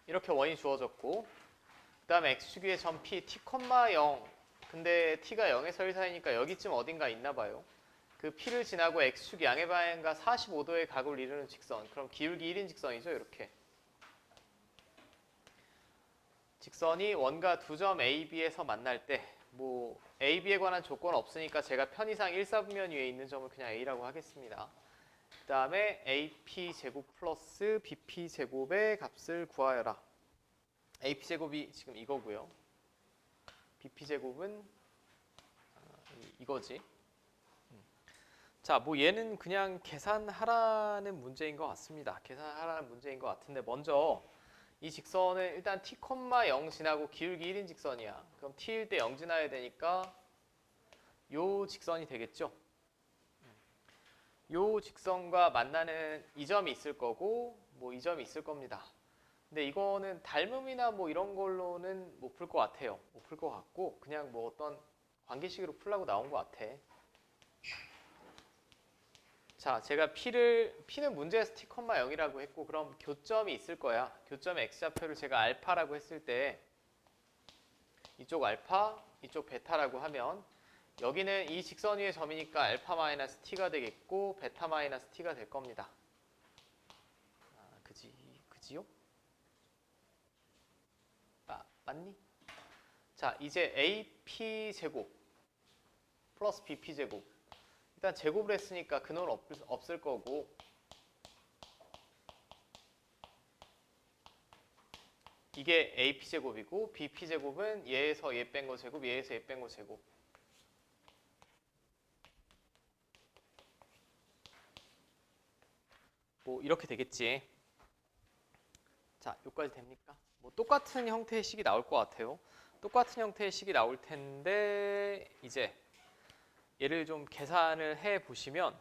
이렇게 원이 주어졌고 그 다음에 x축 위에 점 p t, 0 근데 t가 0에서 1 사이니까 여기쯤 어딘가 있나 봐요. 그 p를 지나고 x축 양의 방향과 45도의 각을 이루는 직선. 그럼 기울기 1인 직선이죠. 이렇게. 직선이 원과 두 점 A, B에서 만날 때 뭐 A, B에 관한 조건 없으니까 제가 편의상 1사분면 위에 있는 점을 그냥 A라고 하겠습니다. 그 다음에 AP제곱 플러스 BP제곱의 값을 구하여라. AP제곱이 지금 이거고요. BP제곱은 이거지. 자, 뭐 얘는 그냥 계산하라는 문제인 것 같습니다. 계산하라는 문제인 것 같은데 먼저 이 직선은 일단 t, 0 지나고 기울기 1인 직선이야. 그럼 t일 때 0 지나야 되니까 요 직선이 되겠죠. 요 직선과 만나는 이 점이 있을 거고 뭐 이 점이 있을 겁니다. 근데 이거는 닮음이나 뭐 이런 걸로는 못 풀 것 같아요. 못 풀 것 같고 그냥 뭐 어떤 관계식으로 풀라고 나온 것 같아. 자, 제가 P는 문제에서 t, 0이라고 했고 그럼 교점이 있을 거야. 교점의 x좌표를 제가 알파라고 했을 때 이쪽 알파, 이쪽 베타라고 하면 여기는 이 직선 위의 점이니까 알파 마이너스 t가 되겠고 베타 마이너스 t가 될 겁니다. 그지요? 맞니? 자, 이제 AP 제곱 플러스 BP 제곱. 일단 제곱을 했으니까 근원 없을 거고 이게 AP제곱이고 BP제곱은 얘에서 얘 뺀 거 제곱, 얘에서 얘 뺀 거 제곱. 뭐 이렇게 되겠지. 자, 여기까지 됩니까? 뭐 똑같은 형태의 식이 나올 것 같아요. 똑같은 형태의 식이 나올 텐데 이제 얘를 좀 계산을 해 보시면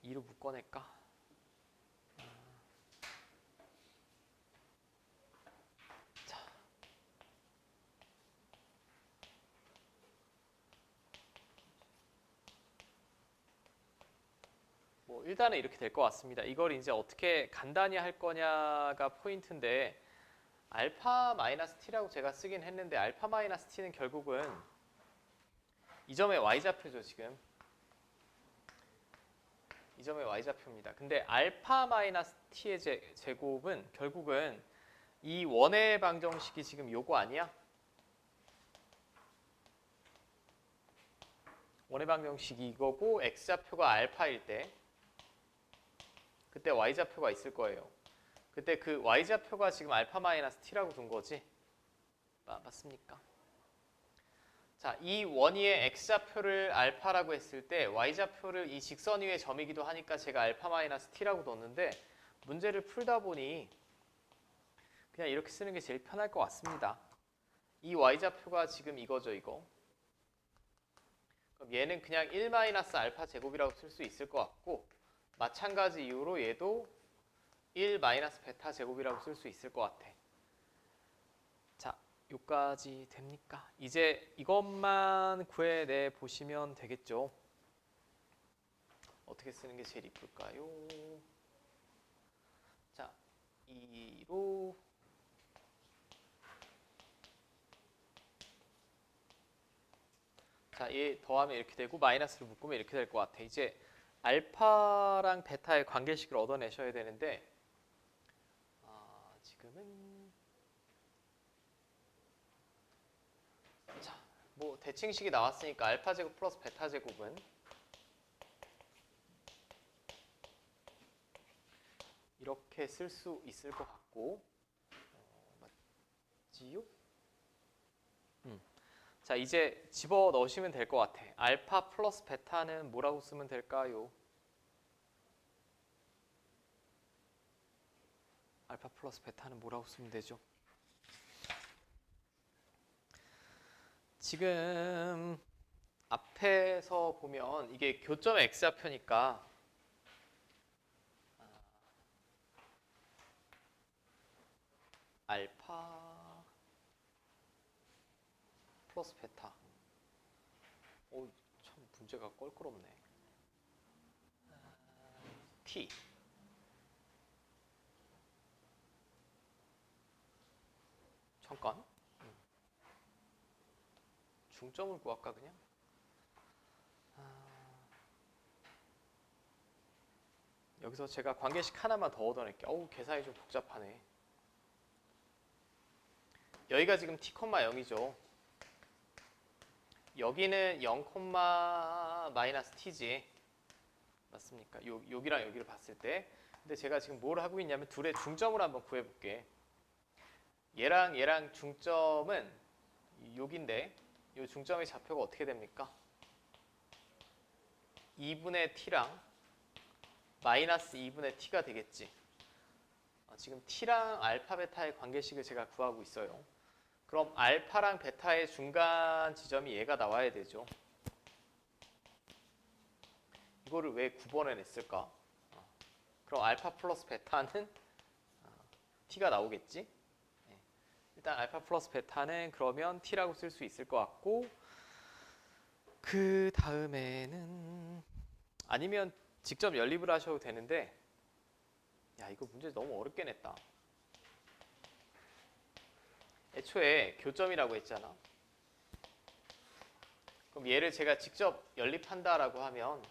2로 묶어낼까? 자, 뭐 일단은 이렇게 될 것 같습니다. 이걸 이제 어떻게 간단히 할 거냐가 포인트인데 알파 마이너스 t라고 제가 쓰긴 했는데 알파 마이너스 t는 결국은 이 점의 y좌표죠. 지금 이 점의 y좌표입니다. 근데 알파 마이너스 t의 제곱은 결국은 이 원의 방정식이 지금 요거 아니야? 원의 방정식이 이거고 x좌표가 알파일 때 그때 y좌표가 있을 거예요. 그때 그 y좌표가 지금 알파 마이너스 t라고 둔 거지? 맞습니까? 자, 이 원위의 x좌표를 알파라고 했을 때 y좌표를 이 직선 위의 점이기도 하니까 제가 알파 마이너스 t라고 뒀는데 문제를 풀다 보니 그냥 이렇게 쓰는 게 제일 편할 것 같습니다. 이 y좌표가 지금 이거죠, 이거. 그럼 얘는 그냥 1 마이너스 알파 제곱이라고 쓸 수 있을 것 같고 마찬가지 이유로 얘도 1 마이너스 베타 제곱이라고 쓸 수 있을 것 같아. 자, 여기까지 됩니까? 이제 이것만 구해내 보시면 되겠죠. 어떻게 쓰는 게 제일 이쁠까요? 자, 2로 자, 얘 더하면 이렇게 되고 마이너스를 묶으면 이렇게 될 것 같아. 이제 알파랑 베타의 관계식을 얻어내셔야 되는데 지금은 자, 뭐 대칭식이 나왔으니까 알파 제곱 플러스 베타 제곱은 이렇게 쓸 수 있을 것 같고 맞지요? 자, 이제 집어 넣으시면 될 것 같아. 알파 플러스 베타는 뭐라고 쓰면 될까요? 알파 플러스 베타는 뭐라고 쓰면 되죠? 지금 앞에서 보면 이게 교점의 x좌표니까 알파 플러스 베타. 참 문제가 껄끄럽네. t 잠깐. 중점을 구할까 그냥? 여기서 제가 관계식 하나만 더 얻어낼게요. 어우, 계산이 좀 복잡하네. 여기가 지금 t, 0이죠. 여기는 0, 마이너스 t지. 맞습니까? 여기랑 여기를 봤을 때. 근데 제가 지금 뭘 하고 있냐면 둘의 중점을 한번 구해볼게. 얘랑 중점은 여기인데 이 중점의 좌표가 어떻게 됩니까? 2분의 t랑 마이너스 2분의 t가 되겠지. 지금 t랑 알파, 베타의 관계식을 제가 구하고 있어요. 그럼 알파랑 베타의 중간 지점이 얘가 나와야 되죠. 이거를 왜 9번에 냈을까? 그럼 알파 플러스 베타는 t가 나오겠지. 일단 알파 플러스 베타는 그러면 t라고 쓸 수 있을 것 같고, 그 다음에는 아니면 직접 연립을 하셔도 되는데, 야, 이거 문제 너무 어렵게 냈다. 애초에 교점이라고 했잖아. 그럼 얘를 제가 직접 연립한다라고 하면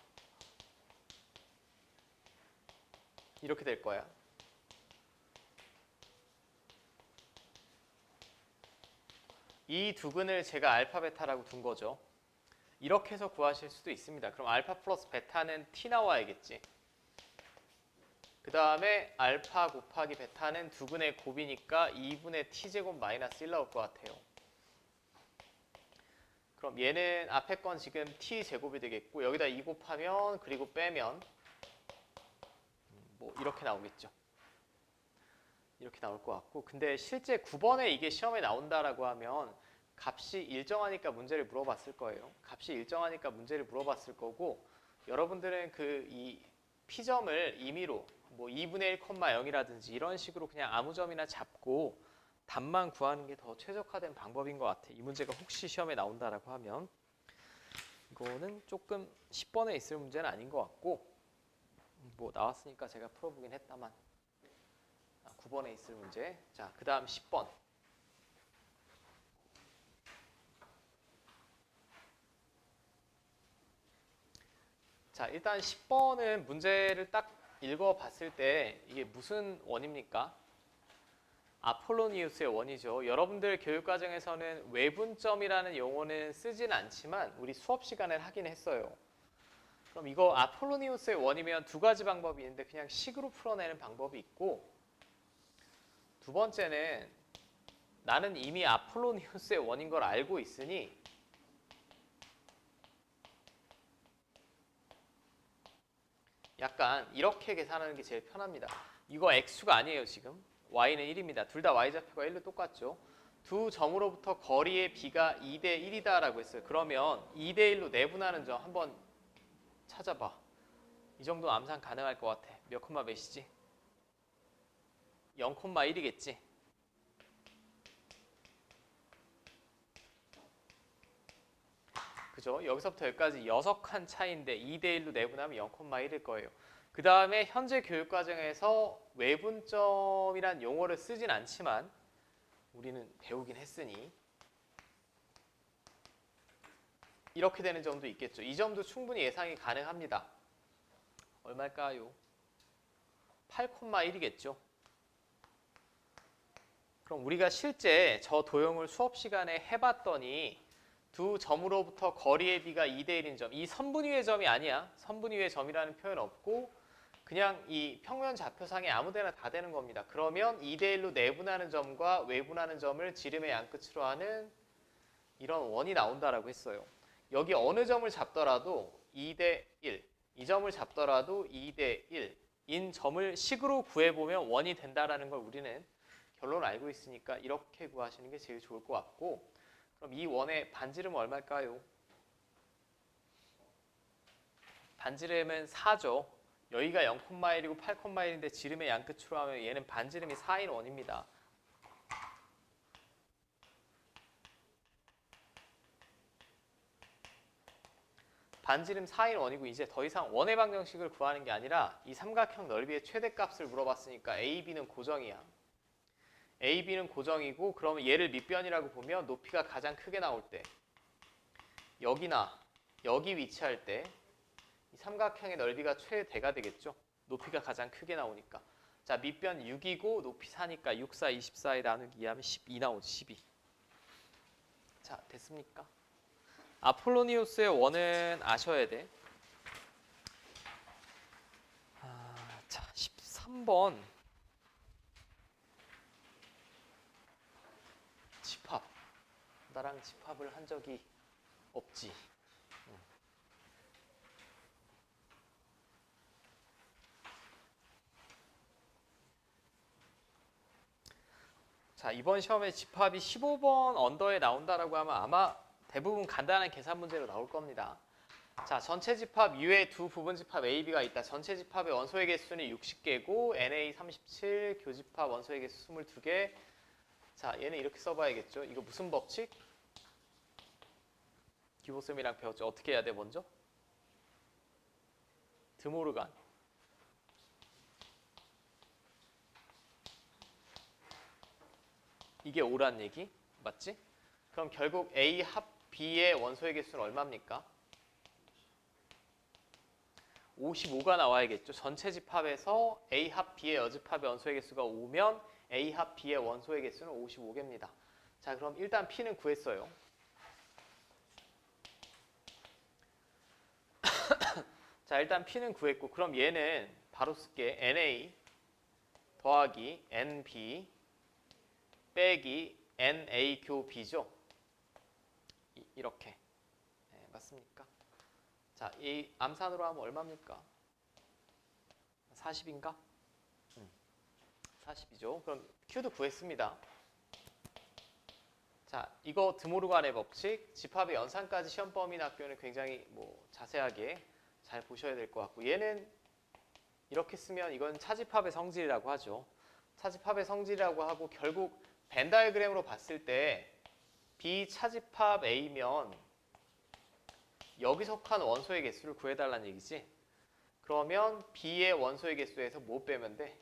이렇게 될 거야. 이 두 근을 제가 알파, 베타라고 둔 거죠. 이렇게 해서 구하실 수도 있습니다. 그럼 알파 플러스 베타는 t 나와야겠지. 그 다음에 알파 곱하기 베타는 두 근의 곱이니까 2분의 t제곱 마이너스 1 나올 것 같아요. 그럼 얘는 앞에 건 지금 t제곱이 되겠고 여기다 2 곱하면 그리고 빼면 뭐 이렇게 나오겠죠. 이렇게 나올 것 같고, 근데 실제 9번에 이게 시험에 나온다라고 하면 값이 일정하니까 문제를 물어봤을 거예요. 값이 일정하니까 문제를 물어봤을 거고, 여러분들은 그 이 P점을 임의로 뭐 2분의 1,0이라든지 이런 식으로 그냥 아무 점이나 잡고 답만 구하는 게 더 최적화된 방법인 것 같아. 이 문제가 혹시 시험에 나온다라고 하면 이거는 조금 10번에 있을 문제는 아닌 것 같고, 뭐 나왔으니까 제가 풀어보긴 했다만 9번에 있을 문제. 자, 그 다음 10번. 자, 일단 10번은 문제를 딱 읽어봤을 때 이게 무슨 원입니까? 아폴로니우스의 원이죠. 여러분들 교육과정에서는 외분점이라는 용어는 쓰진 않지만 우리 수업 시간에 하긴 했어요. 그럼 이거 아폴로니우스의 원이면 두 가지 방법이 있는데 그냥 식으로 풀어내는 방법이 있고, 두 번째는 나는 이미 아폴로니우스의 원인 걸 알고 있으니 약간 이렇게 계산하는 게 제일 편합니다. 이거 x수가 아니에요 지금. y는 1입니다. 둘 다 y좌표가 1로 똑같죠. 두 점으로부터 거리의 b가 2대 1이다 라고 했어요. 그러면 2대 1로 내분하는 점 한번 찾아봐. 이 정도 암산 가능할 것 같아. 몇 콤마 몇이지? 0,1이겠지. 그죠? 여기서부터 여기까지 6칸 차이인데 2대 1로 내분하면 0,1일 거예요. 그 다음에 현재 교육과정에서 외분점이란 용어를 쓰진 않지만 우리는 배우긴 했으니 이렇게 되는 점도 있겠죠. 이 점도 충분히 예상이 가능합니다. 얼마일까요? 8,1이겠죠. 그럼 우리가 실제 저 도형을 수업 시간에 해봤더니 두 점으로부터 거리의 비가 2대 1인 점, 이 선분위의 점이 아니야. 선분위의 점이라는 표현 없고 그냥 이 평면 좌표상에 아무데나 다 되는 겁니다. 그러면 2대 1로 내분하는 점과 외분하는 점을 지름의 양끝으로 하는 이런 원이 나온다라고 했어요. 여기 어느 점을 잡더라도 2대 1, 이 점을 잡더라도 2대 1인 점을 식으로 구해보면 원이 된다라는 걸 우리는 결론을 알고 있으니까 이렇게 구하시는 게 제일 좋을 것 같고, 그럼 이 원의 반지름은 얼마일까요? 반지름은 4죠. 여기가 0,1이고 8,1인데 지름의 양끝으로 하면 얘는 반지름이 4인 원입니다. 반지름 4인 원이고 이제 더 이상 원의 방정식을 구하는 게 아니라 이 삼각형 넓이의 최대값을 물어봤으니까 A, B는 고정이야. AB는 고정이고 그러면 얘를 밑변이라고 보면 높이가 가장 크게 나올 때 여기나 여기 위치할 때 이 삼각형의 넓이가 최대가 되겠죠. 높이가 가장 크게 나오니까. 자, 밑변 6이고 높이 4니까 6, 4, 24에 나누기 2하면 12 나오지. 12. 자, 됐습니까? 아폴로니우스의 원은 아셔야 돼. 자, 13번. 집합. 나랑 집합을 한 적이 없지. 자, 이번 시험에 집합이 15번 언더에 나온다라고 하면 아마 대부분 간단한 계산 문제로 나올 겁니다. 자, 전체 집합 U에 두 부분 집합 A, B가 있다. 전체 집합의 원소의 개수는 60개고 NA 37, 교집합 원소의 개수 22개. 자, 얘는 이렇게 써봐야겠죠. 이거 무슨 법칙? 기보쌤이랑 배웠죠. 어떻게 해야 돼 먼저? 드모르간. 이게 5란 얘기? 맞지? 그럼 결국 A 합 B의 원소의 개수는 얼마입니까? 55가 나와야겠죠. 전체 집합에서 A 합 B의 여집합의 원소의 개수가 5면 A 합 B의 원소의 개수는 55개입니다. 자, 그럼 일단 P는 구했어요. 자, 일단 P는 구했고 그럼 얘는 바로 쓸게. NA 더하기 NB 빼기 NA 교 B죠. 이렇게. 네, 맞습니까? 자, 이 암산으로 하면 얼마입니까? 40인가? 40이죠. 그럼 Q도 구했습니다. 자, 이거 드모르간의 법칙, 집합의 연산까지 시험 범위 학교는 굉장히 자세하게 잘 보셔야 될 것 같고 얘는 이렇게 쓰면 이건 차집합의 성질이라고 하죠. 차집합의 성질이라고 하고 결국 벤 다이어그램으로 봤을 때 B 차집합 A면 여기 속한 원소의 개수를 구해달라는 얘기지. 그러면 B의 원소의 개수에서 뭐 빼면 돼?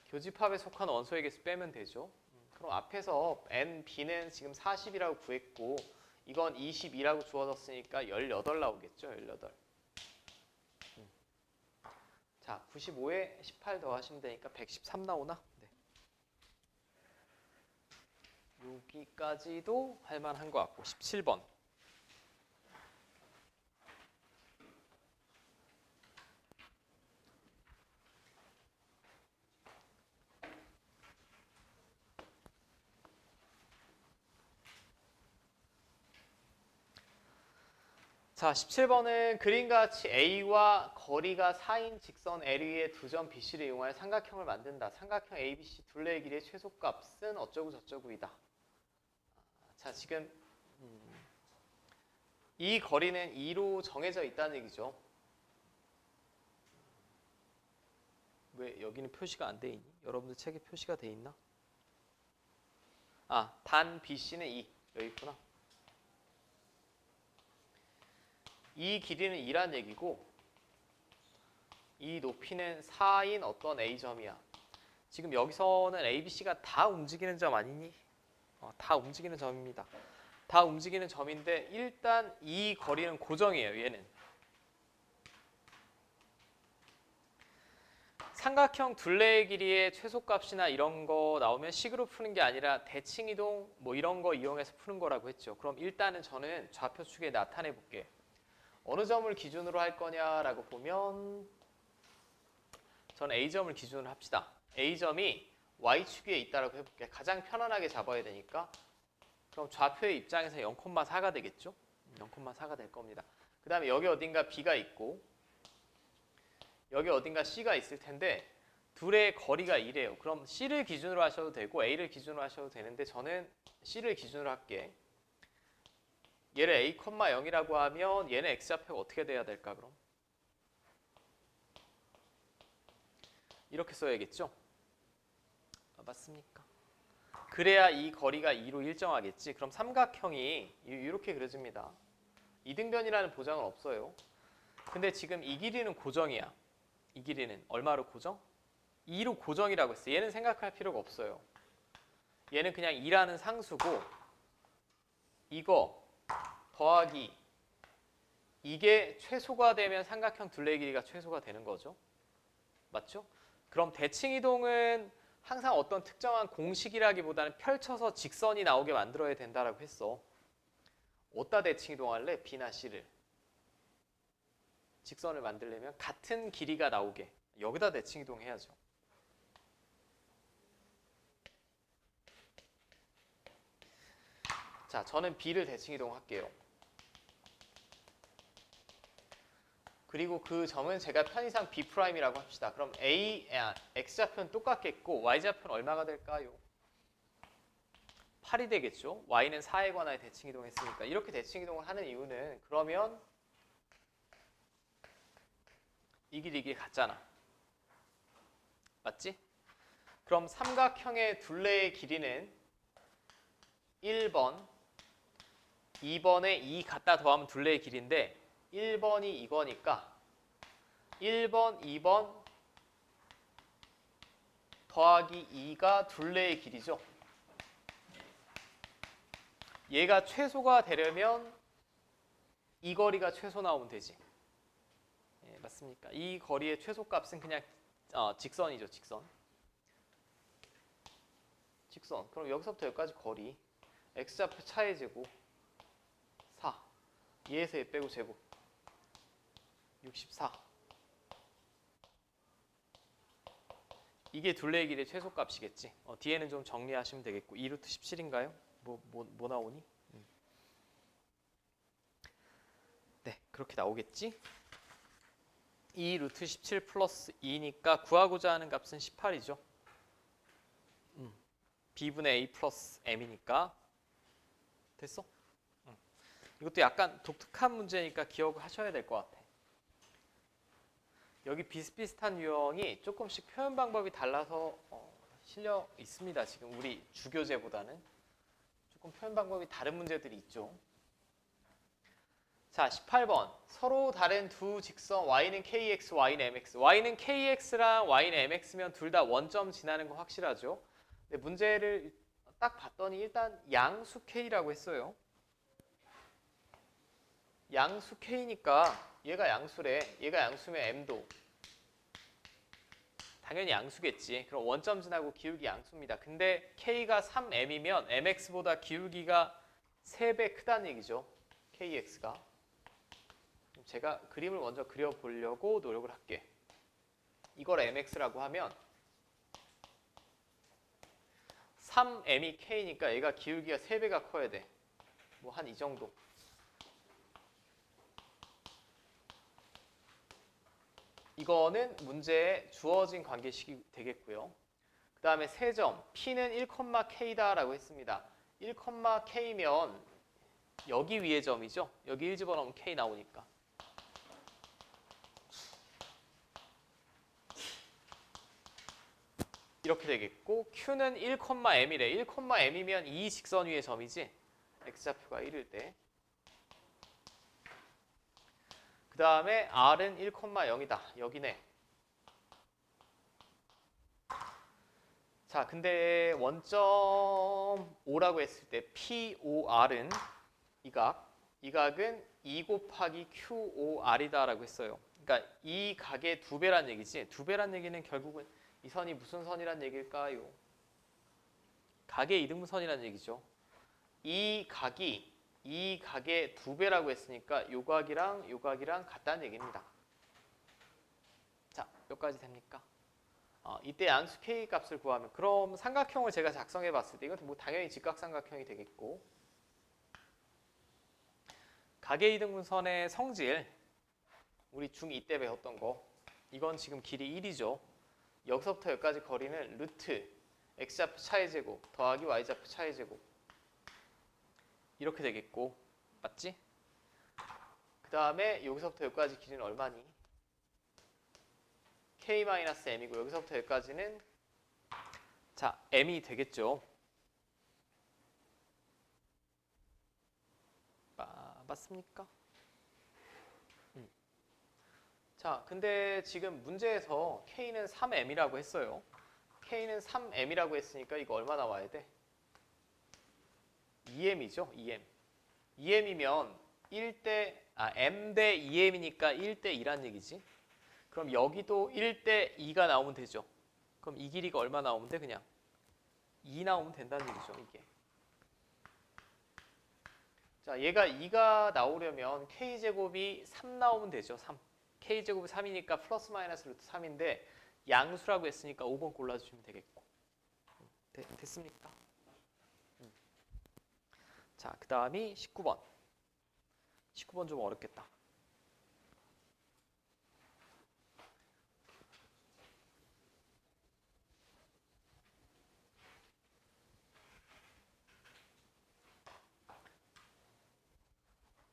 교집합에 속한 원소의 개수 빼면 되죠. 그럼 앞에서 N, B는 지금 40이라고 구했고 이건 22라고 주어졌으니까 18 나오겠죠. 18. 자, 95에 18 더하시면 되니까 113 나오나? 네. 여기까지도 할만한 것 같고 17번. 자, 17번은 그림과 같이 A와 거리가 4인 직선 L 위에 두 점 BC를 이용하여 삼각형을 만든다. 삼각형 ABC 둘레의 길이의 최소값은 어쩌고 저쩌고이다. 자, 지금 이 거리는 2로 정해져 있다는 얘기죠. 왜 여기는 표시가 안 돼 있니? 여러분들 책에 표시가 돼 있나? 아, 단 BC는 2. 여기 있구나. 이 길이는 2란 얘기고 이 높이는 4인 어떤 A점이야. 지금 여기서는 A, B, C가 다 움직이는 점 아니니? 다 움직이는 점입니다. 다 움직이는 점인데 일단 이 거리는 고정이에요. 얘는. 삼각형 둘레의 길이의 최소값이나 이런 거 나오면 식으로 푸는 게 아니라 대칭이동 이런 거 이용해서 푸는 거라고 했죠. 그럼 일단은 저는 좌표축에 나타내 볼게. 어느 점을 기준으로 할 거냐라고 보면 저는 A점을 기준으로 합시다. A점이 Y축 위에 있다라고 해볼게. 가장 편안하게 잡아야 되니까. 그럼 좌표의 입장에서 0,4가 되겠죠? 0,4가 될 겁니다. 그 다음에 여기 어딘가 B가 있고 여기 어딘가 C가 있을 텐데 둘의 거리가 이래요. 그럼 C를 기준으로 하셔도 되고 A를 기준으로 하셔도 되는데 저는 C를 기준으로 할게. 얘를 A, 0이라고 하면 얘는 X좌표가 어떻게 돼야 될까 그럼? 이렇게 써야겠죠? 맞습니까? 그래야 이 거리가 2로 일정하겠지. 그럼 삼각형이 이렇게 그려집니다. 이등변이라는 보장은 없어요. 근데 지금 이 길이는 고정이야. 이 길이는 얼마로 고정? 2로 고정이라고 했어. 얘는 생각할 필요가 없어요. 얘는 그냥 2라는 상수고 이거 더하기 이게 최소가 되면 삼각형 둘레의 길이가 최소가 되는 거죠. 맞죠? 그럼 대칭이동은 항상 어떤 특정한 공식이라기보다는 펼쳐서 직선이 나오게 만들어야 된다라고 했어. 어디다 대칭이동할래? B나 C를. 직선을 만들려면 같은 길이가 나오게 여기다 대칭이동해야죠. 자, 저는 B를 대칭이동할게요. 그리고 그 점은 제가 편의상 B'이라고 합시다. 그럼 X좌표는 똑같겠고 Y좌표는 얼마가 될까요? 8이 되겠죠. Y는 4에 관하여 대칭이동했으니까. 이렇게 대칭이동을 하는 이유는 그러면 이 길이 이게 같잖아. 맞지? 그럼 삼각형의 둘레의 길이는 1번, 2번에 2 갖다 더하면 둘레의 길이인데 1번이 이거니까 1번, 2번 더하기 2가 둘레의 길이죠. 얘가 최소가 되려면 이 거리가 최소 나오면 되지. 예, 맞습니까? 이 거리의 최소값은 그냥 직선이죠. 직선. 직선. 그럼 여기서부터 여기까지 거리 X좌표 차의 제곱 4 2에서 2 빼고 제곱 64 이게 둘레의 길이의 최소값이겠지. 뒤에는 좀 정리하시면 되겠고 2루트 17인가요? 뭐 나오니? 네, 그렇게 나오겠지. 2루트 17 플러스 2니까 구하고자 하는 값은 18이죠. B분의 A 플러스 M이니까 됐어? 이것도 약간 독특한 문제니까 기억을 하셔야 될 것 같아. 여기 비슷비슷한 유형이 조금씩 표현 방법이 달라서 실려 있습니다. 지금 우리 주교재보다는 조금 표현 방법이 다른 문제들이 있죠. 자, 18번. 서로 다른 두 직선 y는 kx, y는 mx. y는 kx랑 y는 mx면 둘 다 원점 지나는 거 확실하죠. 근데 문제를 딱 봤더니 일단 양수 k라고 했어요. 양수 k니까 얘가 양수래. 얘가 양수면 m도 당연히 양수겠지. 그럼 원점 지나고 기울기 양수입니다. 근데 k가 3m이면 mx보다 기울기가 3배 크다는 얘기죠. kx가. 제가 그림을 먼저 그려보려고 노력을 할게. 이걸 mx라고 하면 3m이 k니까 얘가 기울기가 3배가 커야 돼. 뭐 한 이 정도. 이거는 문제에 주어진 관계식이 되겠고요. 그 다음에 세 점, P는 1,K다라고 했습니다. 1,K면 여기 위에 점이죠. 여기 1 집어넣으면 K 나오니까. 이렇게 되겠고 Q는 1,M이래. 1,M이면 이 직선 위의 점이지. X좌표가 1일 때. 그 다음에 R은 1,0이다. 여기네. 자, 근데 원점 5라고 했을 때 POR은 이 각은 2 곱하기 QOR이다 라고 했어요. 그러니까 이 각의 2배란 얘기지. 2배란 얘기는 결국은 이 선이 무슨 선이란 얘기일까요? 각의 이등분선이란 얘기죠. 이 각의 2배라고 했으니까 요 각이랑 같다는 얘기입니다. 자, 여기까지 됩니까? 이때 양수 K 값을 구하면 그럼 삼각형을 제가 작성해 봤을 때 이건 뭐 당연히 직각삼각형이 되겠고 각의 이등분선의 성질 우리 중2 때 배웠던 거 이건 지금 길이 1이죠. 여기서부터 여기까지 거리는 루트 x좌표 차의 제곱 더하기 y좌표 차의 제곱 이렇게 되겠고 맞지? 그 다음에 여기서부터 여기까지 길이는 얼마니? k-m이고 여기서부터 여기까지는 자 m이 되겠죠. 맞습니까? 자, 근데 지금 문제에서 K는 3M이라고 했어요. K는 3M이라고 했으니까 이거 얼마 나와야 돼? 2M이죠, 2M. 2M이면 M 대 2M이니까 1대 2란 얘기지. 그럼 여기도 1대 2가 나오면 되죠. 그럼 이 길이가 얼마 나오면 돼? 그냥 2 나오면 된다는 얘기죠, 이게. 자, 얘가 2가 나오려면 K제곱이 3 나오면 되죠, 3. K제곱이 3이니까 플러스 마이너스 루트 3인데 양수라고 했으니까 5번 골라주시면 되겠고. 됐습니까? 자, 그 다음이 19번. 19번 좀 어렵겠다.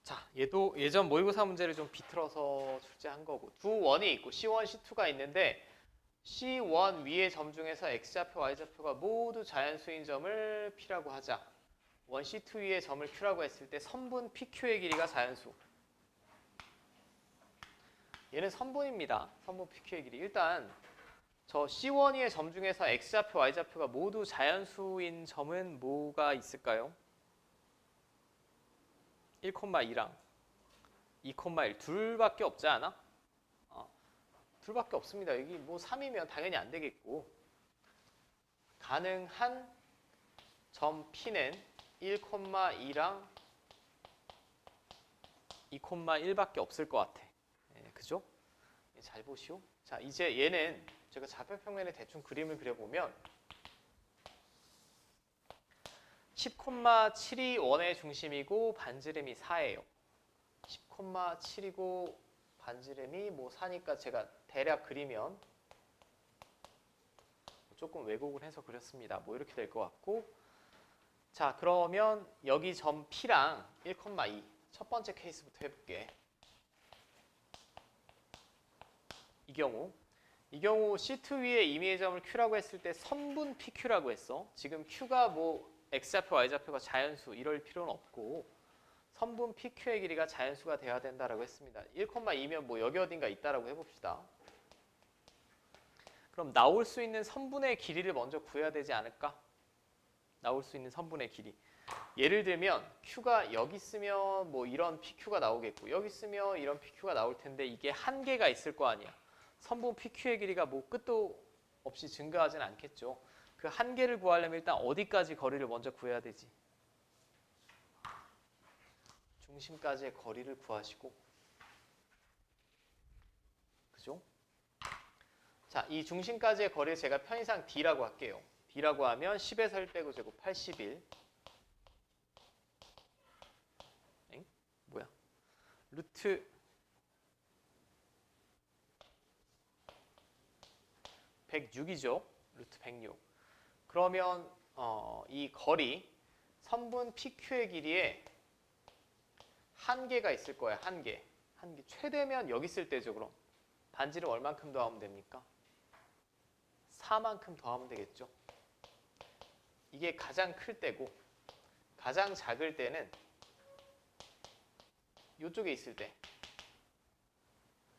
자, 얘도 예전 모의고사 문제를 좀 비틀어서 출제한 거고 두 원이 있고 C1, C2가 있는데 C1 위의 점 중에서 X좌표, Y좌표가 모두 자연수인 점을 P라고 하자. 1C2 위의 점을 Q라고 했을 때 선분 PQ의 길이가 자연수. 얘는 선분입니다. 선분 PQ의 길이. 일단 저 C1 위의 점 중에서 X좌표, Y좌표가 모두 자연수인 점은 뭐가 있을까요? 1,2랑 2,1 둘밖에 없지 않아? 둘밖에 없습니다. 여기 뭐 3이면 당연히 안 되겠고 가능한 점 P는 1,2랑 2,1밖에 없을 것 같아. 네, 그죠? 잘 보시오. 자, 이제 얘는 제가 좌표평면에 대충 그림을 그려보면 10,7이 원의 중심이고 반지름이 4예요. 10,7이고 반지름이 뭐 4니까 제가 대략 그리면 조금 왜곡을 해서 그렸습니다. 뭐 이렇게 될 것 같고 자, 그러면 여기 점 P랑 1,2 첫 번째 케이스부터 해볼게. 이 경우 C2 위에 임의의 점을 Q라고 했을 때 선분 PQ라고 했어. 지금 Q가 뭐 X좌표, Y좌표가 자연수 이럴 필요는 없고 선분 PQ의 길이가 자연수가 돼야 된다라고 했습니다. 1,2면 뭐 여기 어딘가 있다라고 해봅시다. 그럼 나올 수 있는 선분의 길이를 먼저 구해야 되지 않을까? 나올 수 있는 선분의 길이. 예를 들면 Q가 여기 있으면 뭐 이런 PQ가 나오겠고 여기 있으면 이런 PQ가 나올 텐데 이게 한계가 있을 거 아니야. 선분 PQ의 길이가 뭐 끝도 없이 증가하진 않겠죠. 그 한계를 구하려면 일단 어디까지 거리를 먼저 구해야 되지? 중심까지의 거리를 구하시고 그죠? 자, 이 중심까지의 거리를 제가 편의상 D라고 할게요. D라고 하면 10에서 1 빼고 제곱 81 뭐야? 루트 106이죠. 루트 106. 그러면 이 거리 선분 PQ의 길이에 한계가 있을 거야. 한계. 최대면 여기 있을 때죠. 그럼 반지름 얼만큼 더하면 됩니까? 4만큼 더하면 되겠죠. 이게 가장 클 때고 가장 작을 때는 이쪽에 있을 때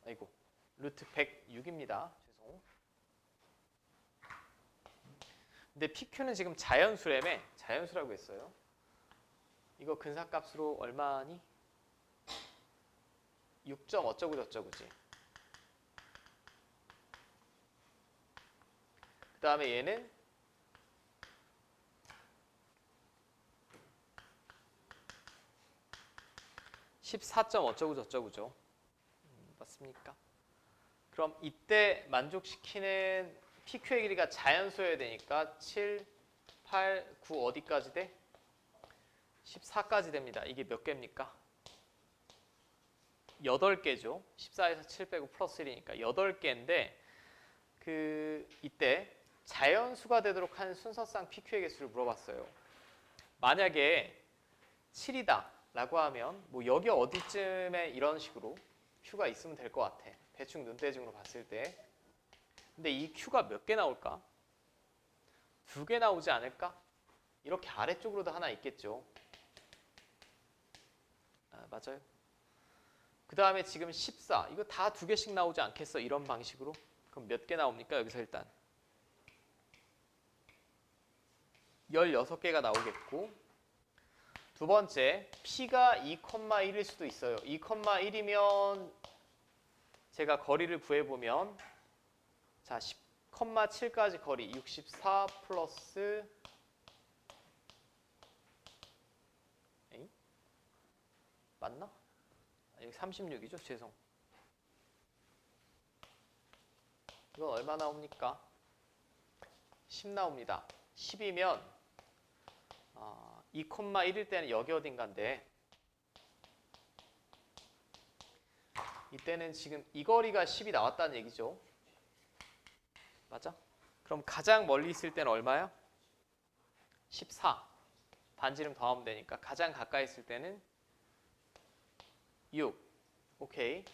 아이고 루트 106입니다. 죄송. 근데 PQ는 지금 자연수라며 자연수라고 했어요. 이거 근사값으로 얼마니? 6점 어쩌고 저쩌고지. 그 다음에 얘는 14점 어쩌고 저쩌고죠. 맞습니까? 그럼 이때 만족시키는 PQ의 길이가 자연수여야 되니까 7, 8, 9 어디까지 돼? 14까지 됩니다. 이게 몇 개입니까? 8개죠. 14에서 7 빼고 플러스 1이니까 8개인데 이때 자연수가 되도록 한 순서상 PQ의 개수를 물어봤어요. 만약에 7이다 라고 하면 뭐 여기 어디쯤에 이런 식으로 Q가 있으면 될 것 같아. 대충 눈대중으로 봤을 때. 근데 이 Q가 몇 개 나올까? 2개 나오지 않을까? 이렇게 아래쪽으로도 하나 있겠죠. 맞아요. 그 다음에 지금 14. 이거 다 2개씩 나오지 않겠어? 이런 방식으로. 그럼 몇 개 나옵니까? 여기서 일단 16개가 나오겠고, 두 번째 P가 2,1일 수도 있어요. 2,1이면 제가 거리를 구해보면 자 10,7까지 거리 64 플러스 맞나? 여기 36이죠? 죄송. 이건 얼마 나옵니까? 10 나옵니다. 10이면 2,1일 때는 여기 어딘가인데 이때는 지금 이 거리가 10이 나왔다는 얘기죠. 맞아? 그럼 가장 멀리 있을 때는 얼마야? 14. 반지름 더하면 되니까 가장 가까이 있을 때는 6. 오케이.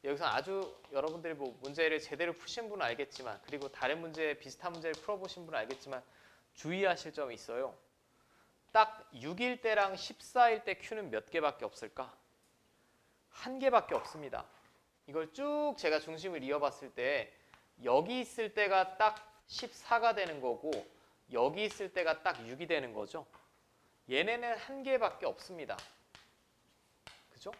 여기서 아주 여러분들이 뭐 문제를 제대로 푸신 분은 알겠지만, 그리고 다른 문제, 비슷한 문제를 풀어보신 분은 알겠지만 주의하실 점이 있어요. 딱 6일 때랑 14일 때 Q는 몇 개밖에 없을까? 1개밖에 없습니다. 이걸 쭉 제가 중심을 이어봤을 때 여기 있을 때가 딱 14가 되는 거고 여기 있을 때가 딱 6이 되는 거죠. 얘네는 1개밖에 없습니다. 그죠?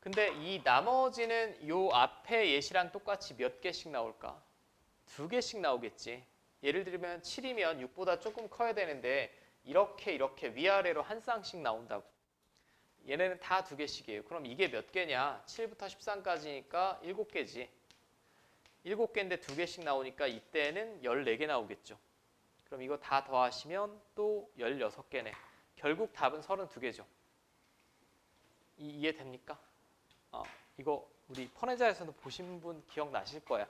근데 이 나머지는 요 앞에 예시랑 똑같이 몇 개씩 나올까? 2개씩 나오겠지. 예를 들면 7이면 6보다 조금 커야 되는데 이렇게 위아래로 한 쌍씩 나온다고. 얘네는 다 2개씩이에요. 그럼 이게 몇 개냐? 7부터 13까지니까 7개지. 7개인데 2개씩 나오니까 이때는 14개 나오겠죠. 그럼 이거 다 더하시면 또 16개네. 결국 답은 32개죠. 이해됩니까? 이거 우리 퍼네자에서도 보신 분 기억나실 거야.